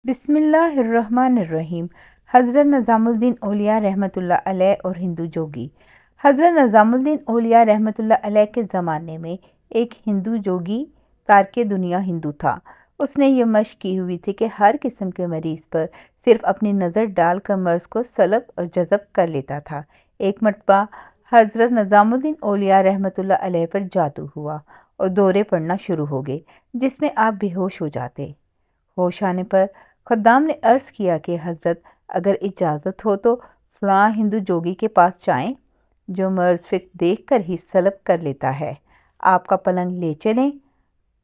بسم اللہ الرحمن الرحیم۔ حضرت نظام الدین اولیاء رحمۃ اللہ علیہ اور ہندو جوگی۔ حضرت نظام الدین اولیاء رحمۃ اللہ علیہ کے زمانے میں ایک ہندو جوگی تارک دنیا ہندو تھا۔ اس نے یہ مشق کی ہوئی تھی کہ ہر قسم کے مریض پر صرف اپنی نظر ڈال کر مرض کو سلب اور جذب کر لیتا تھا۔ ایک مرتبہ حضرت نظام الدین اولیاء رحمۃ اللہ علیہ پر جادو ہوا اور دورے پڑنا شروع ہو گئے، جس میں آپ بے ہوش ہو جاتے۔ ہوش آنے پر خدام نے عرض کیا کہ حضرت اگر اجازت ہو تو فلاں ہندو جوگی کے پاس جائیں جو مرض فکر دیکھ کر ہی سلب کر لیتا ہے، آپ کا پلنگ لے چلیں۔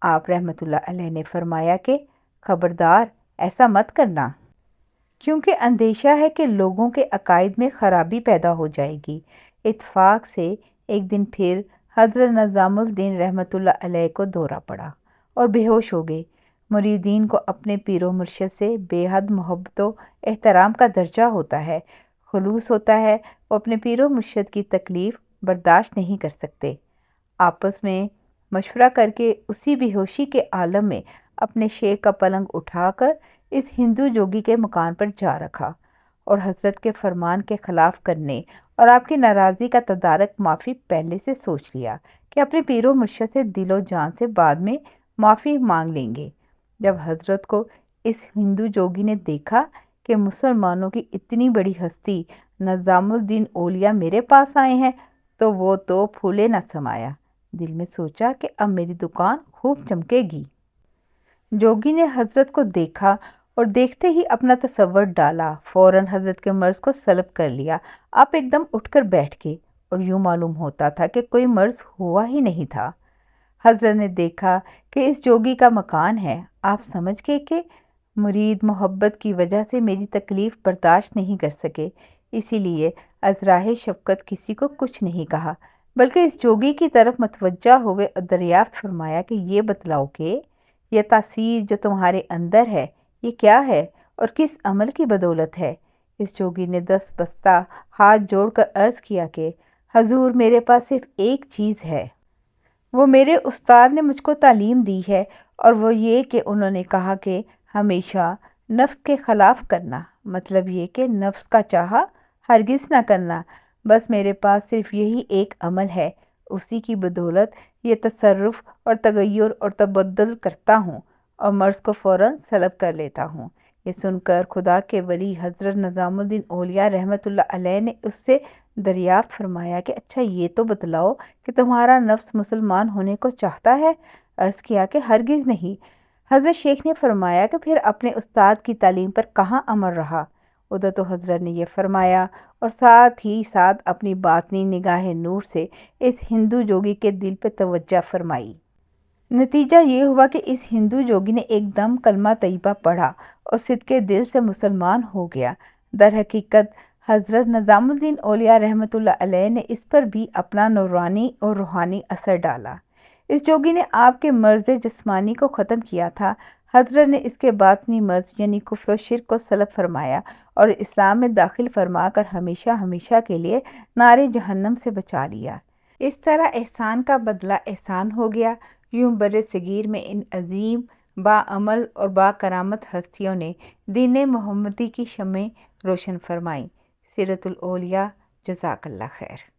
آپ رحمۃ اللہ علیہ نے فرمایا کہ خبردار ایسا مت کرنا، کیونکہ اندیشہ ہے کہ لوگوں کے عقائد میں خرابی پیدا ہو جائے گی۔ اتفاق سے ایک دن پھر حضرت نظام الدین رحمۃ اللہ علیہ کو دورہ پڑا اور بے ہوش ہو گئے۔ مریدین کو اپنے پیر و مرشد سے بے حد محبت و احترام کا درجہ ہوتا ہے، خلوص ہوتا ہے، وہ اپنے پیر و مرشد کی تکلیف برداشت نہیں کر سکتے۔ آپس میں مشورہ کر کے اسی بے ہوشی کے عالم میں اپنے شیخ کا پلنگ اٹھا کر اس ہندو جوگی کے مکان پر جا رکھا اور حضرت کے فرمان کے خلاف کرنے اور آپ کی ناراضی کا تدارک معافی پہلے سے سوچ لیا کہ اپنے پیر و مرشد سے دل و جان سے بعد میں معافی مانگ لیں گے۔ جب حضرت کو اس ہندو جوگی نے دیکھا کہ مسلمانوں کی اتنی بڑی ہستی نظام الدین اولیاء میرے پاس آئے ہیں تو وہ تو پھولے نہ سمایا۔ دل میں سوچا کہ اب میری دکان خوب چمکے گی۔ جوگی نے حضرت کو دیکھا اور دیکھتے ہی اپنا تصور ڈالا، فوراً حضرت کے مرض کو سلب کر لیا۔ آپ ایک دم اٹھ کر بیٹھ گئے اور یوں معلوم ہوتا تھا کہ کوئی مرض ہوا ہی نہیں تھا۔ حضرت نے دیکھا کہ اس جوگی کا مکان ہے۔ آپ سمجھ گئے کہ مرید محبت کی وجہ سے میری تکلیف برداشت نہیں کر سکے، اسی لیے از راہ شفقت کسی کو کچھ نہیں کہا، بلکہ اس جوگی کی طرف متوجہ ہوئے اور دریافت فرمایا کہ یہ بتلاؤ کہ یہ تاثیر جو تمہارے اندر ہے یہ کیا ہے اور کس عمل کی بدولت ہے؟ اس جوگی نے دست بستہ ہاتھ جوڑ کر عرض کیا کہ حضور میرے پاس صرف ایک چیز ہے، وہ میرے استاد نے مجھ کو تعلیم دی ہے، اور وہ یہ کہ انہوں نے کہا کہ ہمیشہ نفس کے خلاف کرنا، مطلب یہ کہ نفس کا چاہا ہرگز نہ کرنا۔ بس میرے پاس صرف یہی ایک عمل ہے، اسی کی بدولت یہ تصرف اور تغیر اور تبدل کرتا ہوں اور مرض کو فوراً سلب کر لیتا ہوں۔ یہ سن کر خدا کے ولی حضرت نظام الدین اولیاء رحمۃ اللہ علیہ نے اس سے دریافت فرمایا کہ اچھا یہ تو بتلاؤ کہ تمہارا نفس مسلمان ہونے کو چاہتا ہے؟ عرض کیا کہ ہرگز نہیں۔ حضرت شیخ نے فرمایا کہ پھر اپنے استاد کی تعلیم پر کہاں عمل رہا؟ ادھر تو حضرت نے یہ فرمایا اور ساتھ ہی ساتھ اپنی باطنی نگاہ نور سے اس ہندو جوگی کے دل پہ توجہ فرمائی۔ نتیجہ یہ ہوا کہ اس ہندو جوگی نے ایک دم کلمہ طیبہ پڑھا اور صدقے دل سے مسلمان ہو گیا۔ در حقیقت حضرت نظام الدین اولیاء رحمۃ اللہ علیہ نے اس پر بھی اپنا نورانی اور روحانی اثر ڈالا۔ اس جوگی نے آپ کے مرض جسمانی کو ختم کیا تھا، حضرت نے اس کے باطنی مرض یعنی کفر و شرک کو سلب فرمایا اور اسلام میں داخل فرما کر ہمیشہ ہمیشہ کے لیے نار جہنم سے بچا لیا۔ اس طرح احسان کا بدلہ احسان ہو گیا۔ یوں بر صغیر میں ان عظیم باعمل اور باکرامت ہستیوں نے دین محمدی کی شمع روشن فرمائی۔ سیرت الاولیاء۔ جزاک اللہ خیر۔